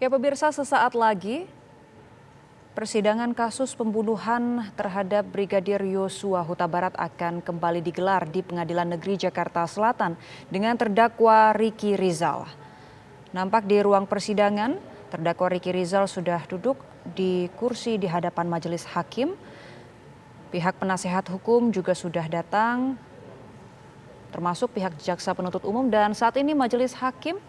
Ya pemirsa, sesaat lagi persidangan kasus pembunuhan terhadap Brigadir Yosua Huta Barat akan kembali digelar di Pengadilan Negeri Jakarta Selatan dengan terdakwa Ricky Rizal. Nampak di ruang persidangan, terdakwa Ricky Rizal sudah duduk di kursi di hadapan majelis hakim. Pihak penasehat hukum juga sudah datang, termasuk pihak jaksa penuntut umum, dan saat ini majelis hakim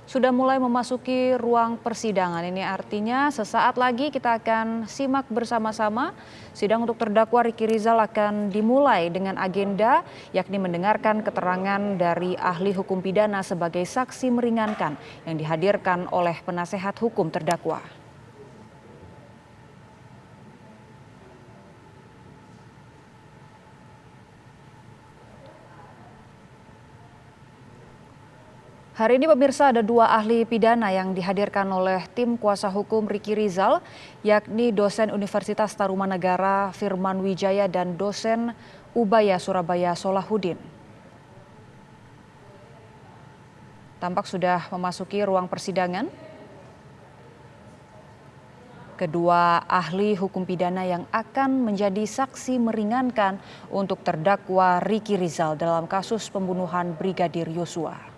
sudah mulai memasuki ruang persidangan. Ini artinya sesaat lagi kita akan simak bersama-sama sidang untuk terdakwa Ricky Rizal akan dimulai dengan agenda yakni mendengarkan keterangan dari ahli hukum pidana sebagai saksi meringankan yang dihadirkan oleh penasehat hukum terdakwa. Hari ini pemirsa ada dua ahli pidana yang dihadirkan oleh tim kuasa hukum Ricky Rizal, yakni dosen Universitas Tarumanegara Firman Wijaya dan dosen Ubaya Surabaya Solahuddin. Tampak sudah memasuki ruang persidangan. Kedua ahli hukum pidana yang akan menjadi saksi meringankan untuk terdakwa Ricky Rizal dalam kasus pembunuhan Brigadir Yosua.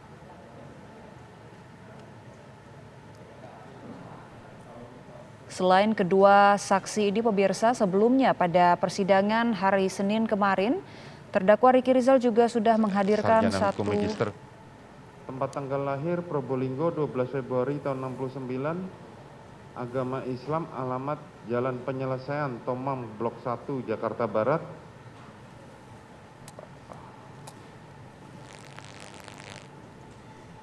Selain kedua saksi ini pemirsa, sebelumnya pada persidangan hari Senin kemarin, terdakwa Ricky Rizal juga sudah menghadirkan satu tempat tanggal lahir Probolinggo 12 Februari tahun 69, agama Islam, alamat Jalan Penyelesaian Tomang Blok 1 Jakarta Barat.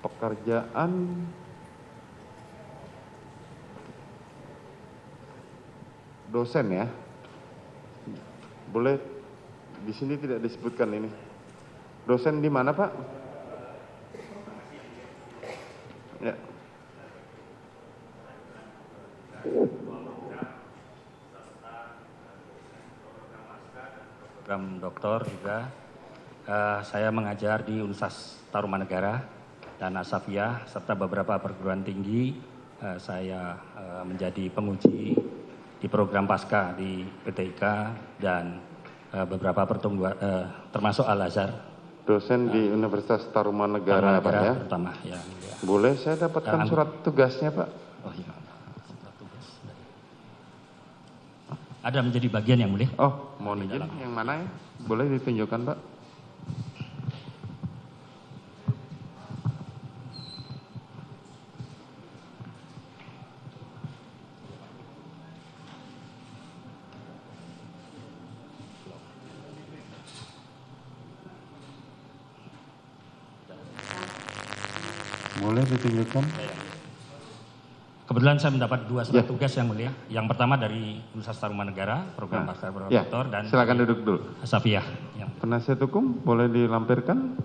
Pekerjaan dosen ya, boleh di sini tidak disebutkan ini. Dosen di mana Pak? Ya. Program doktor juga. Saya mengajar di Universitas Tarumanegara dan Asafiyah serta beberapa perguruan tinggi. Saya menjadi penguji di program pasca di PTIK dan beberapa pertemuan termasuk Al-Azhar. Dosen di Universitas Tarumanegara Pak ya? Pertama, ya. Boleh saya dapatkan surat tugasnya Pak? Oh iya, surat tugas. Ada menjadi bagian yang mulia. Oh, mohon izin, yang mana ya? Boleh ditunjukkan Pak? Boleh ditunjukkan? Kebetulan saya mendapat dua surat tugas yang mulia. Yang pertama dari Universitas Tarumanegara, program pasca doktor, dan silakan duduk dulu. Asafiyah. Penasihat hukum boleh dilampirkan?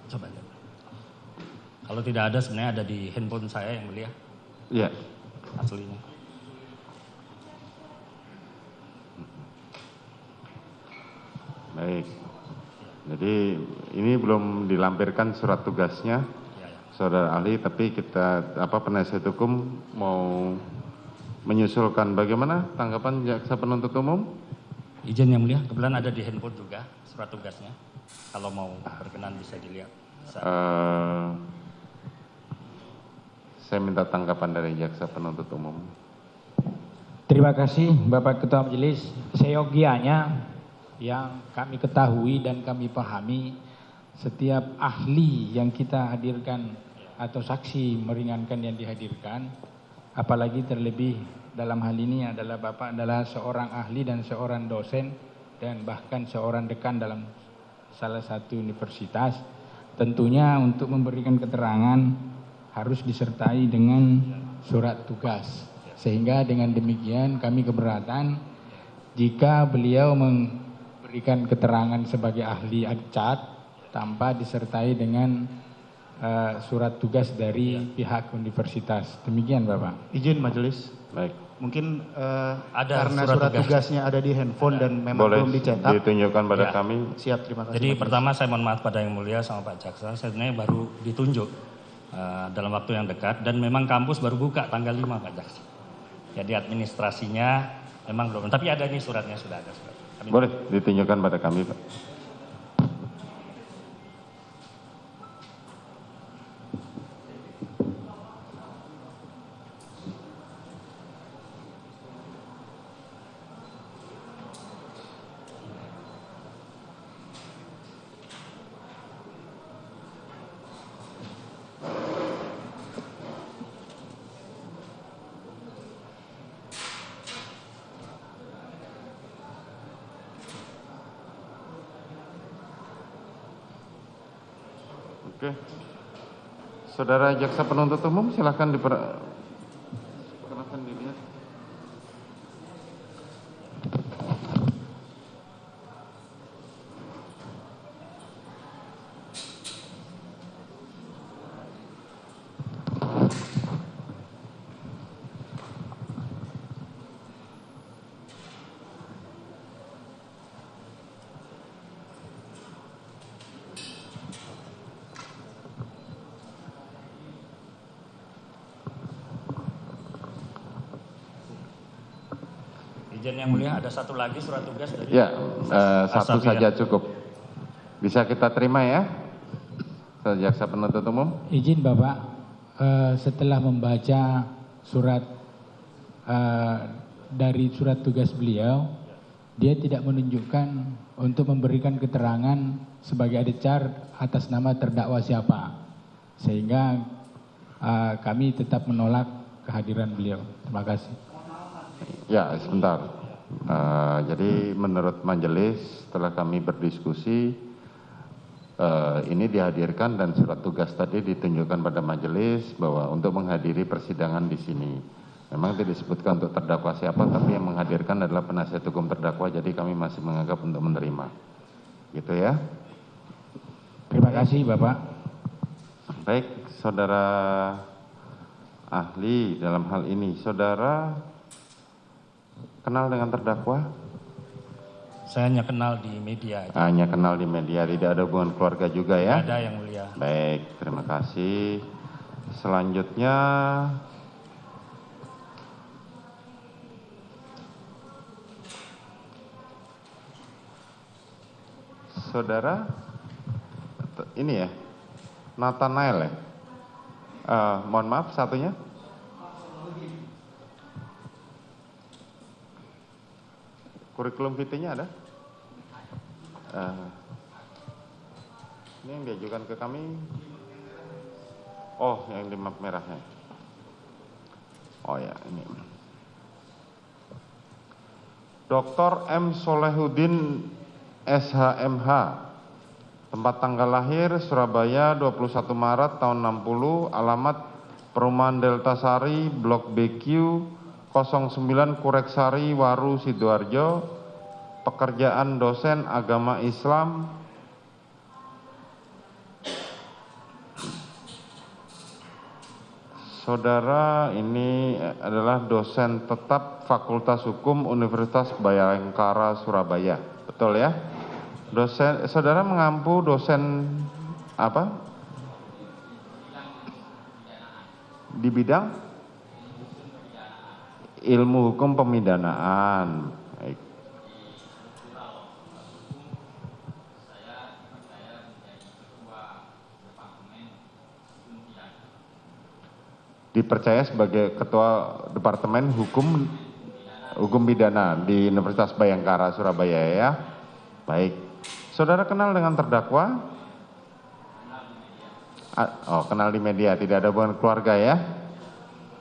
Coba. Kalau tidak ada, sebenarnya ada di handphone saya yang mulia. Iya. Aslinya. Baik. Jadi ini belum dilampirkan surat tugasnya, saudara ahli, tapi kita penasihat hukum mau menyusulkan bagaimana tanggapan jaksa penuntut umum? Izin yang mulia, kebetulan ada di handphone juga surat tugasnya. Kalau mau berkenan bisa dilihat. Saya minta tanggapan dari jaksa penuntut umum. Terima kasih Bapak Ketua Majelis. Seyogianya yang kami ketahui dan kami pahami, setiap ahli yang kita hadirkan atau saksi meringankan yang dihadirkan, apalagi terlebih dalam hal ini adalah Bapak adalah seorang ahli dan seorang dosen dan bahkan seorang dekan dalam salah satu universitas. Tentunya untuk memberikan keterangan harus disertai dengan surat tugas. Sehingga dengan demikian kami keberatan jika beliau memberikan keterangan sebagai ahli cat tanpa disertai dengan surat tugas dari pihak universitas. Demikian Bapak. Izin majelis. Baik. Mungkin Ada karena surat surat tugas. tugasnya ada di handphone dan memang Boleh belum dicetak. ditunjukkan pada Ya. kami. Siap, terima kasih. Jadi majelis. pertama saya mohon maaf pada yang mulia sama Pak Jaksa, saya sebenarnya baru ditunjuk dalam waktu yang dekat dan memang kampus baru buka tanggal 5 Pak Jaksa. Jadi administrasinya memang belum, tapi ada nih suratnya, sudah ada surat. Kami- Boleh ditunjukkan pada kami, Pak. Oke. Saudara jaksa penuntut umum silakan perkenalkan dirinya. Izin yang mulia, ada satu lagi surat tugas dari Ya, satu Asafia. saja cukup. Bisa kita terima ya, saudara jaksa penuntut umum. Izin Bapak, setelah membaca surat dari surat tugas beliau, dia tidak menunjukkan untuk memberikan keterangan sebagai adecar atas nama terdakwa siapa. Sehingga kami tetap menolak kehadiran beliau. Terima kasih. Ya, sebentar. Jadi menurut majelis setelah kami berdiskusi ini dihadirkan dan surat tugas tadi ditunjukkan pada majelis bahwa untuk menghadiri persidangan di sini. Memang tidak disebutkan untuk terdakwa siapa, tapi yang menghadirkan adalah penasihat hukum terdakwa, jadi kami masih menganggap untuk menerima. Gitu ya. Terima kasih Bapak. Baik, saudara ahli dalam hal ini, saudara kenal dengan terdakwa? Saya hanya kenal di media, Hanya kenal di media, tidak ada hubungan keluarga juga ya? ada yang mulia. Baik, terima kasih. Selanjutnya, saudara, ini ya, Nathanael ya? Mohon maaf, satunya? Kurikulum vitae-nya ada? Ini yang diajukan ke kami. Oh, yang di map merahnya. Oh ya, ini. Dr. M. Solehuddin SHMH. Tempat tanggal lahir Surabaya 21 Maret tahun 60, alamat Perumahan Delta Sari, Blok BQ 09 Kureksari, Waru, Sidoarjo. Pekerjaan dosen agama Islam. Saudara ini adalah dosen tetap Fakultas Hukum Universitas Bayangkara Surabaya. Betul ya? Dosen, saudara mengampu dosen apa? Di bidang ilmu hukum pemidanaan. Baik. Dipercaya sebagai ketua Departemen Hukum Pidana di Universitas Bayangkara Surabaya ya. Baik. Saudara kenal dengan terdakwa? Oh, kenal di media, tidak ada hubungan keluarga ya?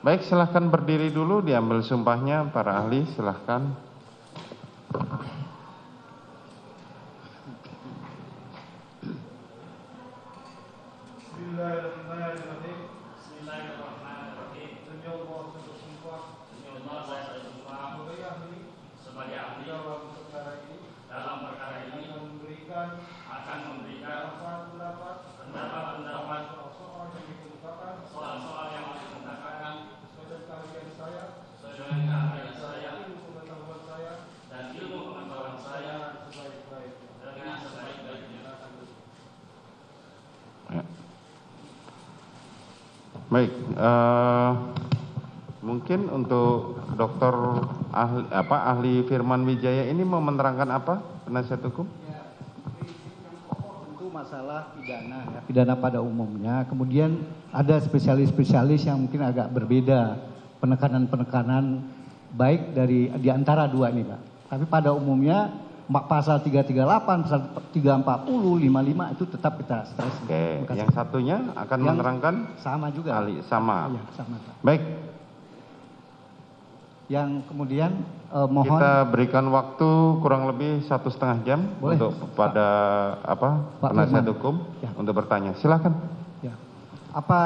Baik, silahkan berdiri dulu, diambil sumpahnya para ahli, silahkan. Baik, mungkin untuk Dokter ahli Firman Wijaya ini mau menerangkan apa, penasihat hukum? Tentu masalah pidana, ya, pidana pada umumnya. Kemudian ada spesialis-spesialis yang mungkin agak berbeda penekanan-penekanan baik dari di antara dua ini, Pak. Tapi pada umumnya pasal 338, pasal 340, 55 itu tetap kita stres. Oke, yang satunya akan Yang menerangkan sama juga. ahli sama. Iya, sama, Pak. Baik, Yang kemudian mohon kita berikan waktu kurang lebih 1,5 jam Boleh, untuk pada Pak penasihat Firman. hukum Ya. untuk bertanya. Silakan. ya. Apa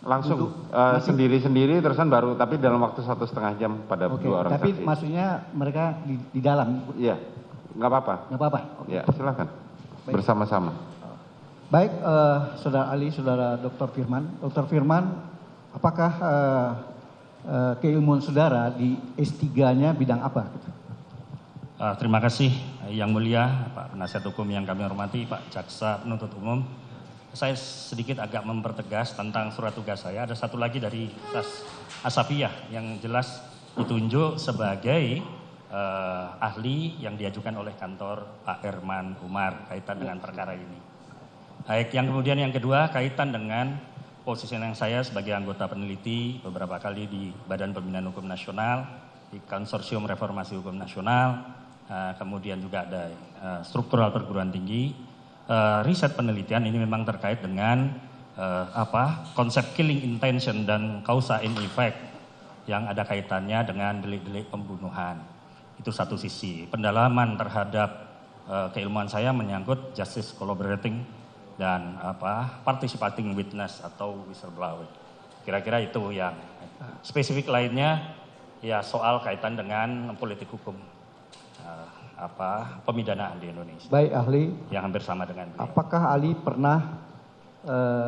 Langsung Untuk masih- sendiri-sendiri terusan baru, tapi dalam waktu 1,5 jam pada oke, dua orang tapi saksi. maksudnya mereka di dalam, Iya, nggak apa-apa. nggak apa-apa. Oke. Ya, silakan. Baik. Bersama-sama. Baik, saudara Ali, saudara Dr. Firman. Dr. Firman, apakah keilmuan saudara di S3-nya bidang apa? Terima kasih Yang Mulia Pak Penasihat Hukum yang kami hormati, Pak Jaksa Penuntut Umum. Saya sedikit agak mempertegas tentang surat tugas saya. Ada satu lagi dari Asafiyah yang jelas ditunjuk sebagai ahli yang diajukan oleh kantor Pak Herman Umar kaitan dengan perkara ini. Baik, yang kemudian yang kedua kaitan dengan posisi yang saya sebagai anggota peneliti beberapa kali di Badan Pembinaan Hukum Nasional, di Konsorsium Reformasi Hukum Nasional, kemudian juga ada struktural perguruan tinggi. Riset penelitian ini memang terkait dengan konsep killing intention dan causa and effect yang ada kaitannya dengan delik-delik pembunuhan. Itu satu sisi. Pendalaman terhadap keilmuan saya menyangkut justice collaborating dan participating witness atau whistleblower. Kira-kira itu yang spesifik lainnya ya soal kaitan dengan politik hukum. Pemidanaan di Indonesia. Baik, ahli. Yang hampir sama dengan beliau. Apakah ahli pernah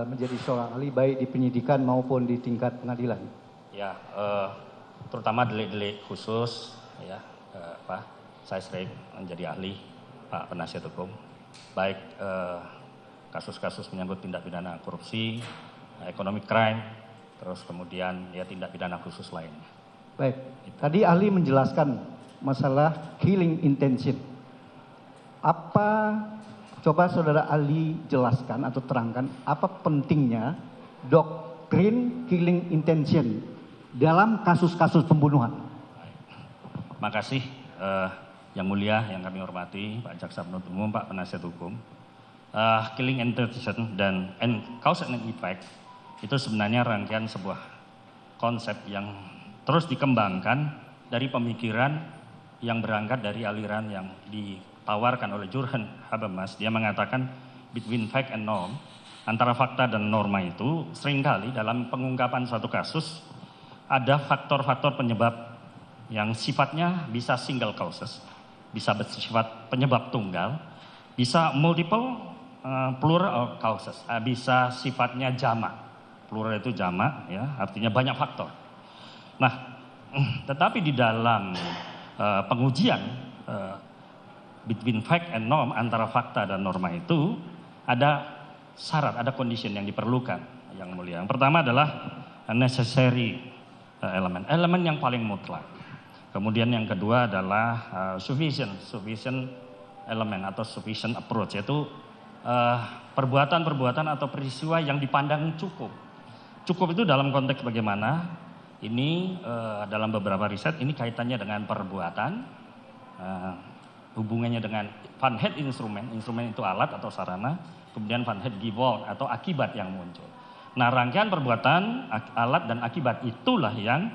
menjadi seorang ahli baik di penyidikan maupun di tingkat pengadilan? Ya, terutama delik-delik khusus, ya, saya sering menjadi ahli, Pak Penasihat Hukum, baik kasus-kasus menyangkut tindak pidana korupsi, economic crime, terus kemudian ya tindak pidana khusus lainnya. Baik, tadi ahli menjelaskan masalah killing intention. Apa, coba saudara ahli jelaskan atau terangkan apa pentingnya doktrin killing intention dalam kasus-kasus pembunuhan? Makasih Yang Mulia yang kami hormati, Pak Jaksa Penuntut Umum, Pak Penasihat Hukum. Killing intention dan cause and effect itu sebenarnya rangkaian sebuah konsep yang terus dikembangkan dari pemikiran yang berangkat dari aliran yang ditawarkan oleh Jurgen Habermas. Dia mengatakan between fact and norm, antara fakta dan norma itu seringkali dalam pengungkapan suatu kasus ada faktor-faktor penyebab yang sifatnya bisa single causes, bisa bersifat penyebab tunggal, bisa multiple plural causes, bisa sifatnya jamak. Plural itu jamak, ya, artinya banyak faktor. Nah, tetapi di dalam pengujian between fact and norm, antara fakta dan norma itu ada syarat, ada condition yang diperlukan, Yang Mulia. Yang pertama adalah necessary elemen yang paling mutlak. Kemudian yang kedua adalah sufficient element atau sufficient approach, yaitu perbuatan-perbuatan atau peristiwa yang dipandang cukup. Cukup itu dalam konteks bagaimana? Ini dalam beberapa riset ini kaitannya dengan perbuatan, hubungannya dengan Van Het instrumen itu alat atau sarana, kemudian Van Het Gevolg atau akibat yang muncul. Nah, rangkaian perbuatan, alat dan akibat itulah yang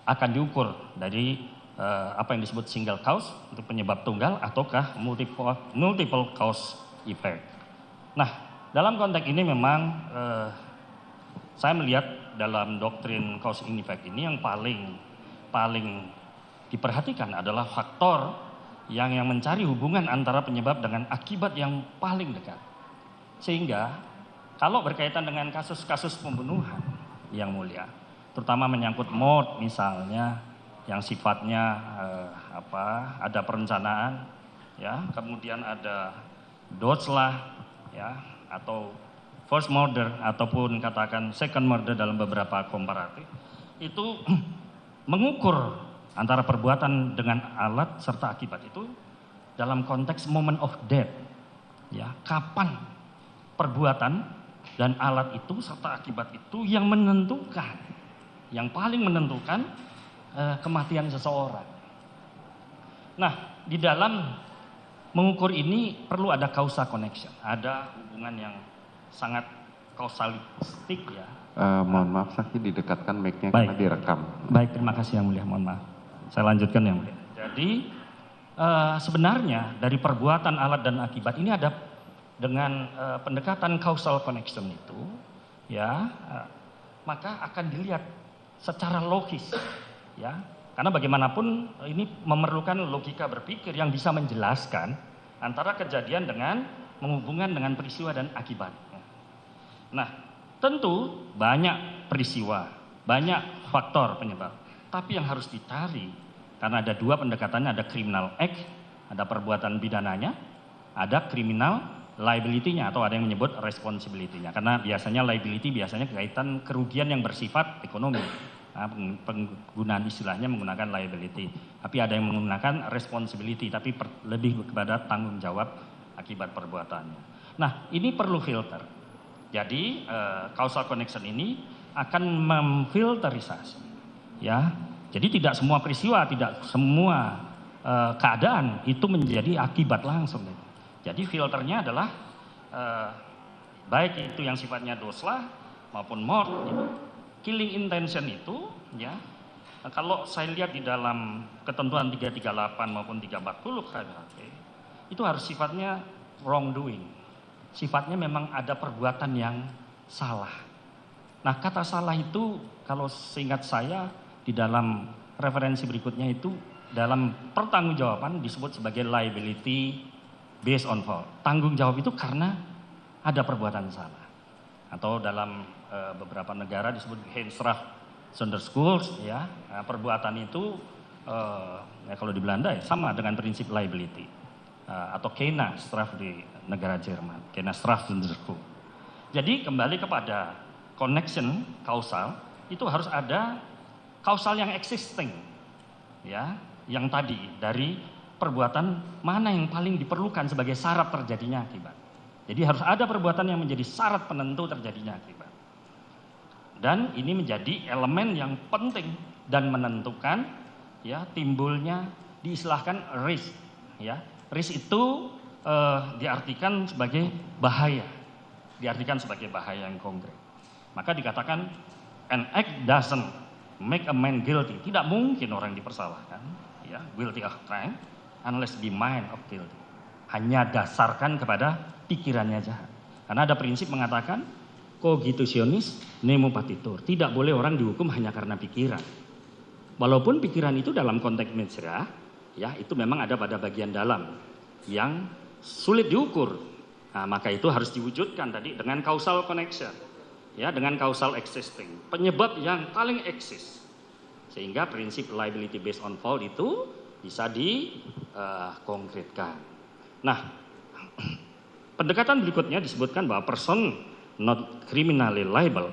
akan diukur dari apa yang disebut single cause untuk penyebab tunggal ataukah multiple cause effect. Nah, dalam konteks ini memang saya melihat dalam doktrin cause and effect ini yang paling diperhatikan adalah faktor yang mencari hubungan antara penyebab dengan akibat yang paling dekat. Sehingga kalau berkaitan dengan kasus-kasus pembunuhan yang mulia, terutama menyangkut mord misalnya, yang sifatnya ada perencanaan, ya, kemudian ada dotslah, ya, atau first murder ataupun katakan second murder dalam beberapa komparatif, itu mengukur antara perbuatan dengan alat serta akibat itu dalam konteks moment of death, ya, kapan perbuatan dan alat itu serta akibat itu yang menentukan, yang paling menentukan kematian seseorang. Nah, di dalam mengukur ini perlu ada causal connection, ada hubungan yang sangat kausalistik, ya. Mohon maaf, Saksi didekatkan mic-nya karena direkam. Baik, terima kasih yang mulia, mohon maaf. Saya lanjutkan yang mulia. Jadi sebenarnya dari perbuatan alat dan akibat ini ada dengan pendekatan causal connection itu, ya, maka akan dilihat secara logis, ya, karena bagaimanapun ini memerlukan logika berpikir yang bisa menjelaskan antara kejadian dengan menghubungkan dengan peristiwa dan akibat. Nah, tentu banyak peristiwa, banyak faktor penyebab, tapi yang harus dicari karena ada dua pendekatannya, ada criminal act, ada perbuatan pidananya, ada criminal liability-nya atau ada yang menyebut responsibility-nya, karena biasanya liability biasanya kaitan kerugian yang bersifat ekonomi. Nah, penggunaan istilahnya menggunakan liability, tapi ada yang menggunakan responsibility, tapi lebih kepada tanggung jawab akibat perbuatannya. Nah, ini perlu filter. Jadi causal connection ini akan memfilterisasi, ya. Jadi tidak semua peristiwa, tidak semua keadaan itu menjadi akibat langsung. Jadi filternya adalah baik itu yang sifatnya doslah maupun mord, gitu. Killing intention itu, ya, kalau saya lihat di dalam ketentuan 338 maupun 340 KUHP, itu harus sifatnya wrongdoing. Sifatnya memang ada perbuatan yang salah. Nah, kata salah itu kalau seingat saya di dalam referensi berikutnya itu dalam pertanggungjawaban disebut sebagai liability based on fault. Tanggung jawab itu karena ada perbuatan salah. Atau dalam beberapa negara disebut Heenstraf zonder schools, ya, perbuatan itu ya, kalau di Belanda ya sama dengan prinsip liability, atau Kena-straf di negara Jerman, Kena-straf zonder school. Jadi kembali kepada connection kausal itu harus ada kausal yang existing, ya, yang tadi dari perbuatan mana yang paling diperlukan sebagai syarat terjadinya akibat. Jadi harus ada perbuatan yang menjadi syarat penentu terjadinya akibat. Dan ini menjadi elemen yang penting dan menentukan, ya, timbulnya diistilahkan risk, ya. Risk itu diartikan sebagai bahaya, diartikan sebagai bahaya yang konkret. Maka dikatakan an act doesn't make a man guilty. Tidak mungkin orang dipersalahkan, ya, guilty of crime unless the mind of guilty. Hanya dasarkan kepada pikirannya jahat. Karena ada prinsip mengatakan cogitationis nemo patitur. Tidak boleh orang dihukum hanya karena pikiran. Walaupun pikiran itu dalam konteks mesra, ya, itu memang ada pada bagian dalam yang sulit diukur. Nah, maka itu harus diwujudkan tadi dengan causal connection, ya, dengan causal existing, penyebab yang paling eksis. Sehingga prinsip liability based on fault itu bisa dikonkretkan. Nah, pendekatan berikutnya disebutkan bahwa person not criminally liable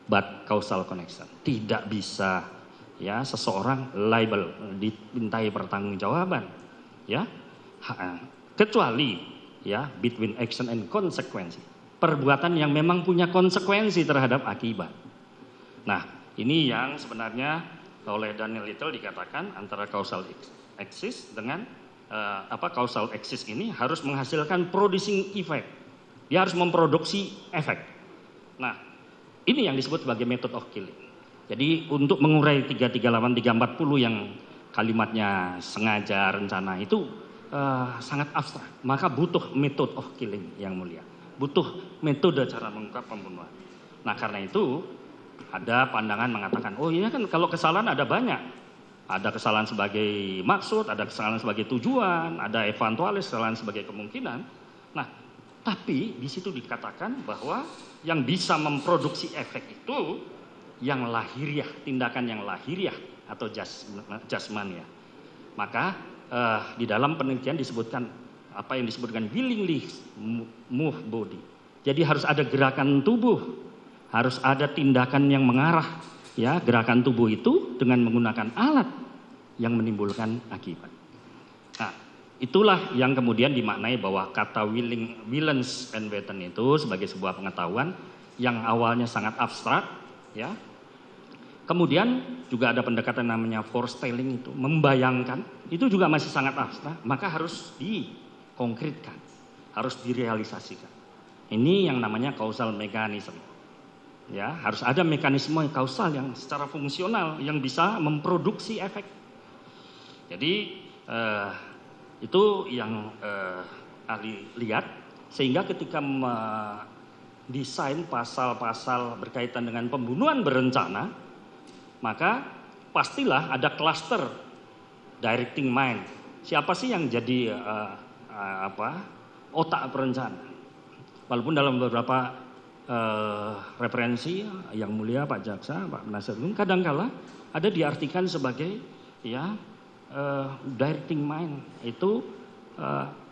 but causal connection. Tidak bisa, ya, seseorang liable, dimintai pertanggungjawaban, ya, kecuali, ya, between action and consequence. Perbuatan yang memang punya konsekuensi terhadap akibat. Nah, ini yang sebenarnya oleh Daniel Littell dikatakan antara causal axis dengan causal axis ini harus menghasilkan producing effect. Dia harus memproduksi efek. Nah, ini yang disebut sebagai method of killing. Jadi untuk mengurai 338, 340 yang kalimatnya sengaja, rencana itu sangat abstrak. Maka butuh method of killing yang mulia. Butuh metode cara mengungkap pembunuhan. Nah karena itu ada pandangan mengatakan, oh iya kan kalau kesalahan ada banyak. Ada kesalahan sebagai maksud, ada kesalahan sebagai tujuan, ada eventualis kesalahan sebagai kemungkinan. Nah, tapi di situ dikatakan bahwa yang bisa memproduksi efek itu yang lahiriah, tindakan yang lahiriah atau jasmania. Maka di dalam penelitian disebutkan apa yang disebutkan willingly move body. Jadi harus ada gerakan tubuh, harus ada tindakan yang mengarah. Ya, gerakan tubuh itu dengan menggunakan alat yang menimbulkan akibat. Nah, itulah yang kemudian dimaknai bahwa kata willens and weapon itu sebagai sebuah pengetahuan yang awalnya sangat abstrak, ya. Kemudian juga ada pendekatan namanya foretelling itu, membayangkan, itu juga masih sangat abstrak, maka harus dikonkretkan, harus direalisasikan. Ini yang namanya causal mechanism. Ya, harus ada mekanisme kausal yang secara fungsional yang bisa memproduksi efek. Jadi itu yang ahli lihat, sehingga ketika mendesain pasal-pasal berkaitan dengan pembunuhan berencana, maka pastilah ada cluster directing mind. Siapa sih yang jadi otak perencana? Walaupun dalam beberapa referensi yang mulia Pak Jaksa, Pak Penasihat Hukum kadangkala ada diartikan sebagai directing mind itu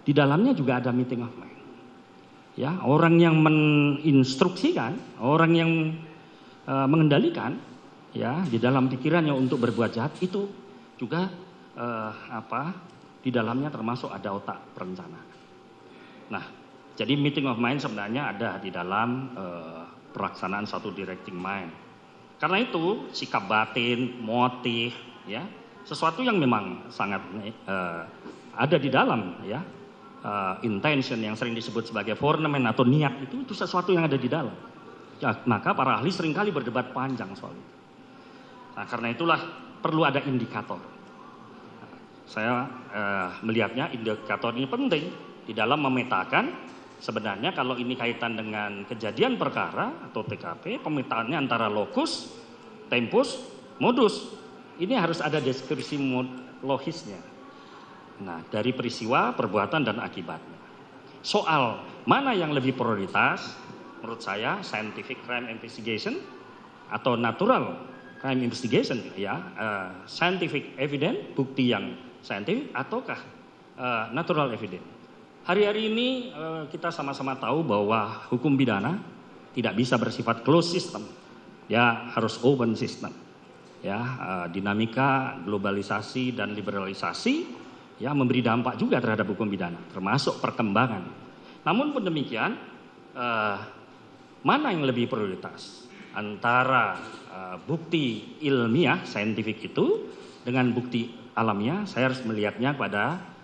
di dalamnya juga ada meeting of mind. Ya, orang yang menginstruksikan, orang yang mengendalikan, ya di dalam pikirannya untuk berbuat jahat itu juga di dalamnya termasuk ada otak perencana. Nah, jadi meeting of mind sebenarnya ada di dalam pelaksanaan satu directing mind. Karena itu sikap batin, motif, ya sesuatu yang memang sangat ada di dalam, ya intention yang sering disebut sebagai foremen atau niat itu sesuatu yang ada di dalam. Ya, maka para ahli seringkali berdebat panjang soal itu. Nah, karena itulah perlu ada indikator. Saya melihatnya indikator ini penting di dalam memetakan. Sebenarnya kalau ini kaitan dengan kejadian perkara atau TKP, pemetaannya antara lokus, tempus, modus. Ini harus ada deskripsi logisnya. Nah, dari peristiwa, perbuatan, dan akibatnya. Soal mana yang lebih prioritas, menurut saya scientific crime investigation atau natural crime investigation, ya, scientific evidence, bukti yang saintifik, ataukah natural evidence. Hari-hari ini kita sama-sama tahu bahwa hukum pidana tidak bisa bersifat closed system, ya harus open system. Ya, dinamika globalisasi dan liberalisasi ya memberi dampak juga terhadap hukum pidana, termasuk perkembangan. Namun pun demikian, mana yang lebih prioritas antara bukti ilmiah, saintifik itu dengan bukti alamiah? Saya harus melihatnya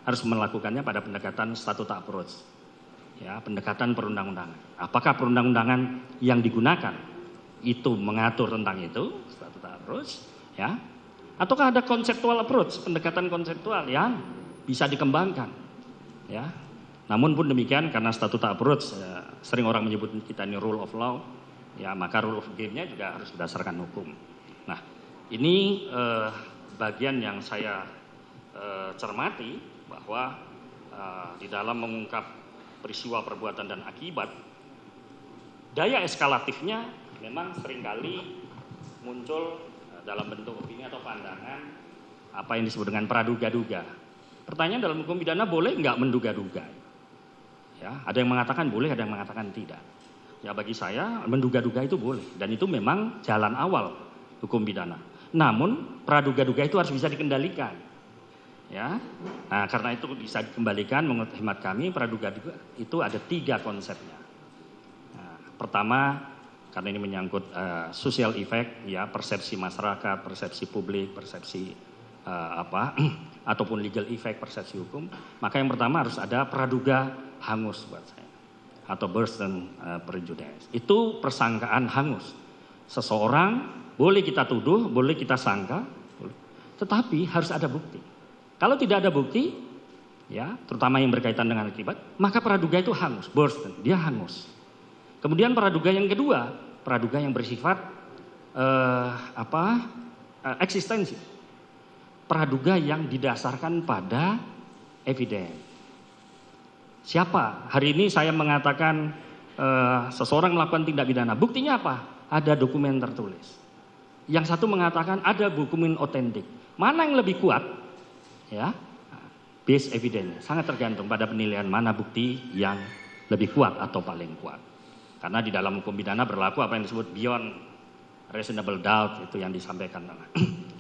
harus melakukannya pada pendekatan statuta approach, ya pendekatan perundang-undangan. Apakah perundang-undangan yang digunakan itu mengatur tentang itu statuta approach, ya, ataukah ada conceptual approach, pendekatan konseptual yang bisa dikembangkan, ya. Namun pun demikian karena statuta approach sering orang menyebut kita ini rule of law, ya maka rule of game-nya juga harus berdasarkan hukum. Nah, ini bagian yang saya cermati bahwa di dalam mengungkap peristiwa perbuatan dan akibat, daya eskalatifnya memang seringkali muncul dalam bentuk opini atau pandangan apa yang disebut dengan praduga-duga. Pertanyaan dalam hukum pidana, boleh nggak menduga-duga? Ya, ada yang mengatakan boleh, ada yang mengatakan tidak. Ya bagi saya menduga-duga itu boleh dan itu memang jalan awal hukum pidana. Namun praduga-duga itu harus bisa dikendalikan. Ya, nah karena itu bisa dikembalikan menurut hemat kami praduga-duga itu ada 3 konsepnya. Nah, pertama karena ini menyangkut social effect, ya persepsi masyarakat, persepsi publik, persepsi ataupun legal effect, persepsi hukum. Maka yang pertama harus ada praduga hangus buat saya. atau burden prejudice. Itu persangkaan hangus. Seseorang boleh kita tuduh, boleh kita sangka, tetapi harus ada bukti. Kalau tidak ada bukti, ya, terutama yang berkaitan dengan akibat, maka praduga itu hangus, burden, dia hangus. Kemudian praduga yang kedua, praduga yang bersifat eksistensi. Praduga yang didasarkan pada evidence. Siapa? Hari ini saya mengatakan seseorang melakukan tindak pidana. Buktinya apa? Ada dokumen tertulis. Yang satu mengatakan ada dokumen otentik. Mana yang lebih kuat? Ya, base evidence. Sangat tergantung pada penilaian mana bukti yang lebih kuat atau paling kuat. Karena di dalam hukum pidana berlaku apa yang disebut beyond reasonable doubt, itu yang disampaikan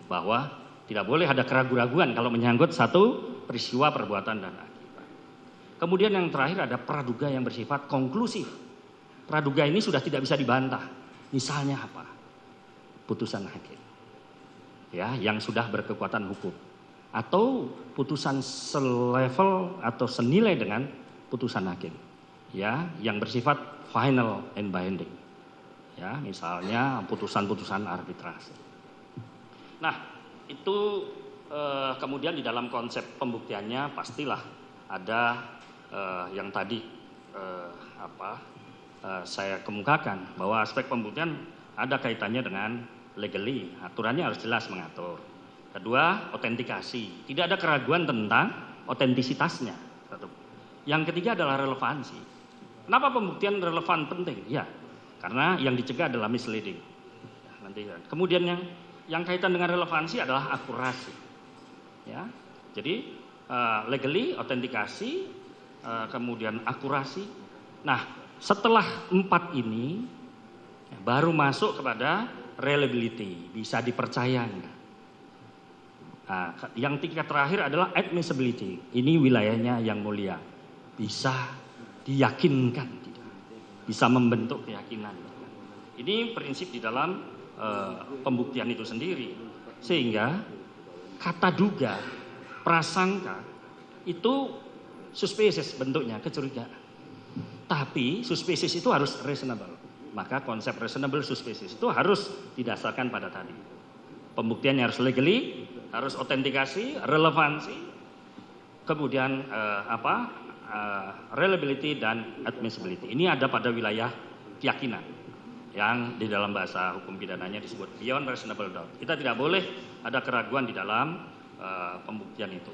bahwa tidak boleh ada keraguan-raguan kalau menyangkut satu peristiwa perbuatan dan akibat. Kemudian yang terakhir ada praduga yang bersifat konklusif. Praduga ini sudah tidak bisa dibantah. Misalnya apa? Putusan hakim. Ya, yang sudah berkekuatan hukum. Atau putusan selevel atau senilai dengan putusan hakim. Ya, yang bersifat final and binding. Ya, misalnya putusan-putusan arbitrase. Nah, itu kemudian di dalam konsep pembuktiannya pastilah ada yang tadi saya kemukakan bahwa aspek pembuktian ada kaitannya dengan legally, aturannya harus jelas mengatur. Kedua, autentikasi, tidak ada keraguan tentang otentisitasnya. Yang ketiga adalah relevansi. Kenapa pembuktian relevan penting? Ya, karena yang dicegah adalah misleading. Nanti. Kemudian yang kaitan dengan relevansi adalah akurasi. Ya, jadi legally, autentikasi, kemudian akurasi. Nah, setelah 4 ini baru masuk kepada reliability, bisa dipercaya enggak. Nah, yang tingkat terakhir adalah admissibility. Ini wilayahnya yang mulia, bisa diyakinkan tidak, bisa membentuk keyakinan. Ini prinsip di dalam pembuktian itu sendiri, sehingga kata duga, prasangka itu suspicious bentuknya, kecurigaan. Tapi suspicious itu harus reasonable. Maka konsep reasonable suspicious itu harus didasarkan pada tadi. Pembuktiannya harus legally, harus autentikasi, relevansi, kemudian reliability dan admissibility. Ini ada pada wilayah keyakinan yang di dalam bahasa hukum pidananya disebut beyond reasonable doubt. Kita tidak boleh ada keraguan di dalam pembuktian itu.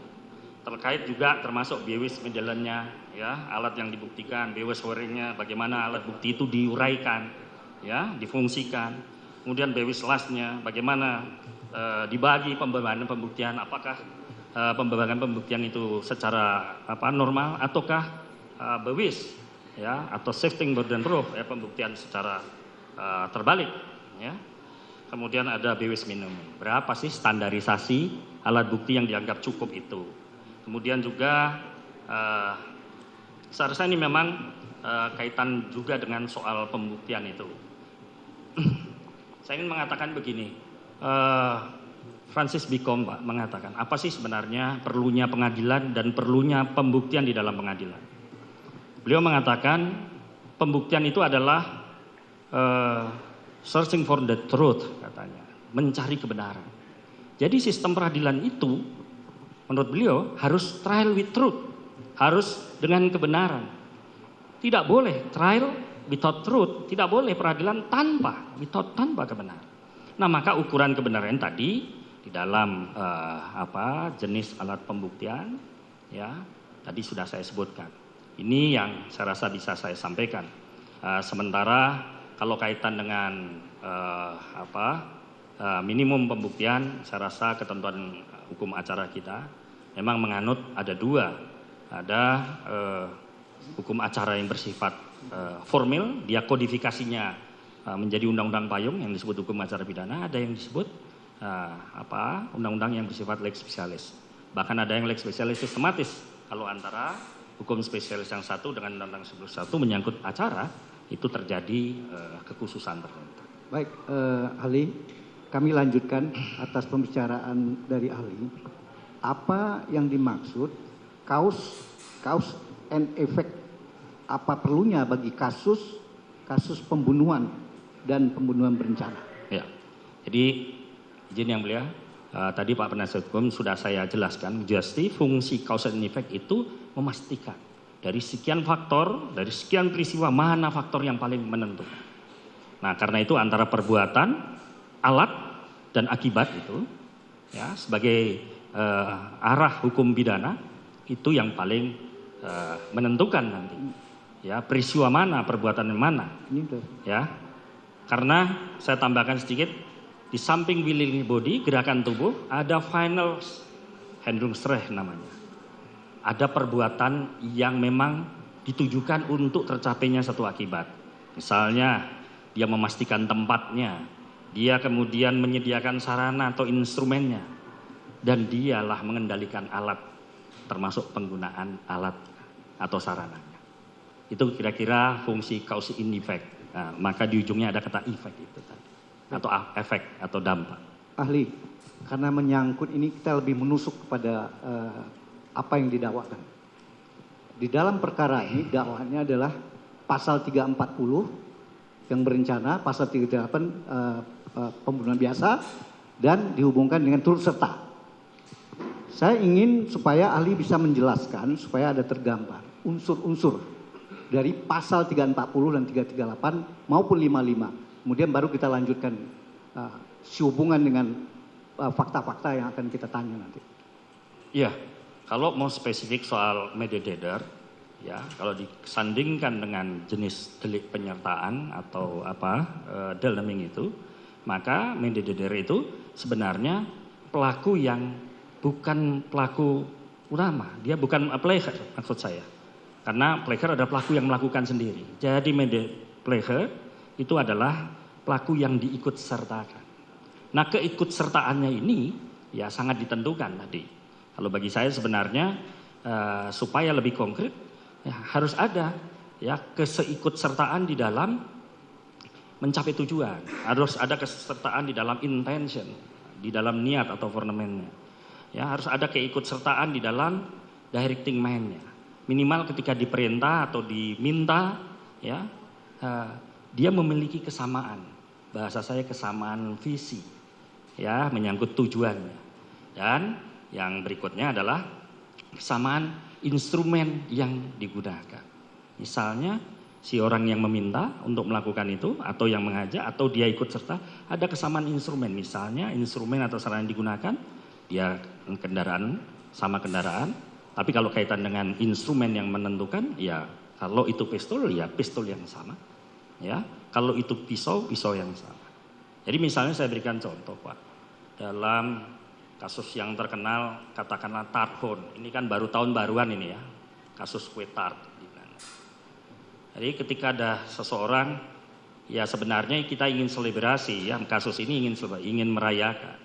Terkait juga termasuk bewis medallion-nya, ya, alat yang dibuktikan, bewis swearing-nya, bagaimana alat bukti itu diuraikan, ya, difungsikan. Kemudian bewis last-nya, bagaimana dibagi pembebanan pembuktian, apakah pembebanan pembuktian itu secara normal ataukah bewis, ya, atau shifting burden proof, ya, pembuktian secara terbalik, ya. Kemudian ada bewis minimum, berapa sih standarisasi alat bukti yang dianggap cukup itu. Kemudian juga seharusnya ini memang kaitan juga dengan soal pembuktian itu. Saya ingin mengatakan begini, Francis Bicom Pak mengatakan apa sih sebenarnya perlunya pengadilan dan perlunya pembuktian di dalam pengadilan. Beliau mengatakan pembuktian itu adalah searching for the truth, katanya, mencari kebenaran. Jadi sistem peradilan itu menurut beliau harus trial with truth, harus dengan kebenaran. Tidak boleh trial without truth, tidak boleh peradilan tanpa kebenaran. Nah, maka ukuran kebenaran tadi di dalam jenis alat pembuktian, ya, tadi sudah saya sebutkan. Ini yang saya rasa bisa saya sampaikan. Sementara kalau kaitan dengan minimum pembuktian, saya rasa ketentuan hukum acara kita memang menganut ada 2. Ada hukum acara yang bersifat formil, dia kodifikasinya menjadi undang-undang payung yang disebut hukum acara pidana. Ada yang disebut undang-undang yang bersifat lex specialis. Bahkan ada yang lex specialis sistematis. Kalau antara hukum spesialis yang satu dengan undang-undang 11 menyangkut acara, itu terjadi kekhususan tertentu. Baik, ahli, kami lanjutkan atas pembicaraan dari ahli. Apa yang dimaksud cause and effect apa perlunya bagi kasus pembunuhan dan pembunuhan berencana. Ya, jadi izin yang mulia, tadi Pak Penasihat Hukum sudah saya jelaskan, fungsi cause and effect itu memastikan dari sekian faktor, dari sekian peristiwa mana faktor yang paling menentukan. Nah, karena itu antara perbuatan, alat, dan akibat itu, ya sebagai arah hukum pidana itu yang paling menentukan nanti. Ya, peristiwa mana, perbuatan mana. Ya, karena saya tambahkan sedikit, di samping willing body, gerakan tubuh, ada final Handlungsrecht namanya. Ada perbuatan yang memang ditujukan untuk tercapainya satu akibat. Misalnya, dia memastikan tempatnya, dia kemudian menyediakan sarana atau instrumennya, dan dialah mengendalikan alat, termasuk penggunaan alat atau sarananya. Itu kira-kira fungsi cause and effect. Nah, maka di ujungnya ada kata effect itu tadi, atau efek atau dampak. Ahli, karena menyangkut ini kita lebih menusuk kepada apa yang didakwakan. Di dalam perkara ini dakwaannya adalah pasal 340 yang berencana, pasal 38 pembunuhan biasa, dan dihubungkan dengan turut serta. Saya ingin supaya ahli bisa menjelaskan supaya ada tergambar unsur-unsur dari pasal 340 dan 338 maupun 55. Kemudian baru kita lanjutkan sehubungan dengan fakta-fakta yang akan kita tanya nanti. Iya, kalau mau spesifik soal metadata, ya kalau disandingkan dengan jenis delik penyertaan atau dalaming itu, maka metadata itu sebenarnya pelaku yang bukan pelaku utama, dia bukan player maksud saya. Karena player adalah pelaku yang melakukan sendiri. Jadi player itu adalah pelaku yang diikut sertakan. Nah, keikut sertaannya ini ya sangat ditentukan tadi. Kalau bagi saya sebenarnya supaya lebih konkret ya, harus ada ya keseikut sertaan di dalam mencapai tujuan. Harus ada kesertaan di dalam intention, di dalam niat atau ornamentnya. Ya, harus ada keikut sertaan di dalam directing mind-nya. Minimal ketika diperintah atau diminta, ya dia memiliki kesamaan. Bahasa saya kesamaan visi, ya menyangkut tujuannya. Dan yang berikutnya adalah kesamaan instrumen yang digunakan. Misalnya si orang yang meminta untuk melakukan itu atau yang mengajak atau dia ikut serta ada kesamaan instrumen. Misalnya instrumen atau sarana yang digunakan dia kendaraan sama kendaraan. Tapi kalau kaitan dengan instrumen yang menentukan, ya kalau itu pistol, ya pistol yang sama. Ya, kalau itu pisau, pisau yang sama. Jadi misalnya saya berikan contoh, Pak. Dalam kasus yang terkenal, katakanlah Tarhon. Ini kan baru tahun baruan ini ya, kasus kue tart. Jadi ketika ada seseorang, ya sebenarnya kita ingin selebrasi, ya kasus ini ingin merayakan.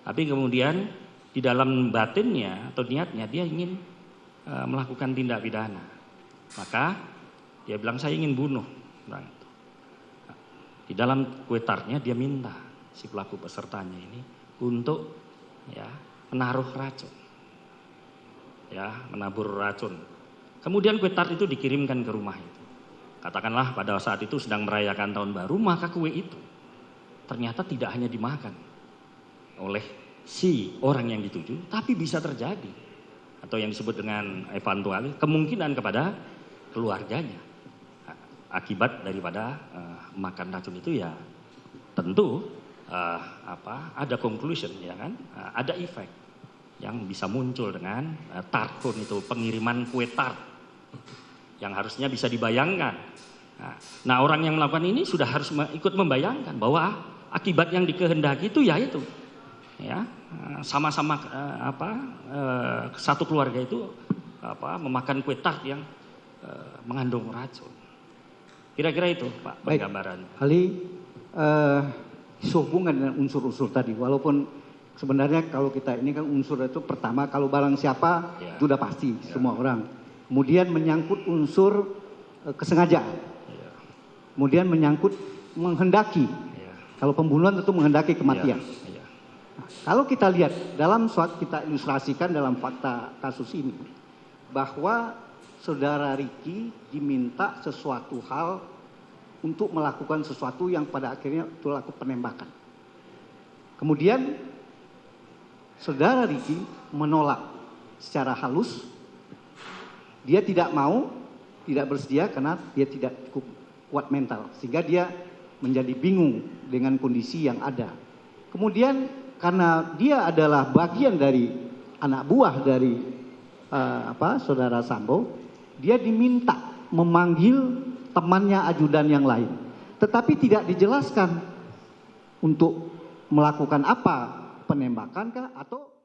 Tapi kemudian di dalam batinnya atau niatnya dia ingin melakukan tindak pidana, maka dia bilang saya ingin bunuh. Nah, di dalam kue tartnya dia minta si pelaku pesertanya ini untuk ya menaruh racun, ya menabur racun. Kemudian kue tart itu dikirimkan ke rumah itu. Katakanlah pada saat itu sedang merayakan tahun baru, maka kue itu ternyata tidak hanya dimakan oleh si orang yang dituju, tapi bisa terjadi atau yang disebut dengan eventual kemungkinan kepada keluarganya akibat daripada makan racun itu ya tentu ada conclusion ya kan, ada efek yang bisa muncul dengan tarhon itu, pengiriman kue tart yang harusnya bisa dibayangkan. Nah orang yang melakukan ini sudah harus ikut membayangkan bahwa akibat yang dikehendaki itu ya itu ya sama-sama satu keluarga itu memakan kue tart yang mengandung racun. Kira-kira itu Pak penggambarannya. Ali sehubungan dengan unsur-unsur tadi, walaupun sebenarnya kalau kita ini kan unsur itu pertama kalau barang siapa ya. Itu udah pasti ya. Semua orang. Kemudian menyangkut unsur kesengajaan. Ya. Kemudian menyangkut menghendaki. Ya. Kalau pembunuhan tentu menghendaki kematian. Ya. Kalau kita lihat dalam suatu kita ilustrasikan dalam fakta kasus ini bahwa saudara Ricky diminta sesuatu hal untuk melakukan sesuatu yang pada akhirnya itu laku penembakan. Kemudian saudara Ricky menolak secara halus. Dia tidak mau, tidak bersedia karena dia tidak cukup kuat mental. Sehingga dia menjadi bingung dengan kondisi yang ada. Kemudian karena dia adalah bagian dari anak buah dari saudara Sambo, dia diminta memanggil temannya ajudan yang lain. Tetapi tidak dijelaskan untuk melakukan apa, penembakan kah atau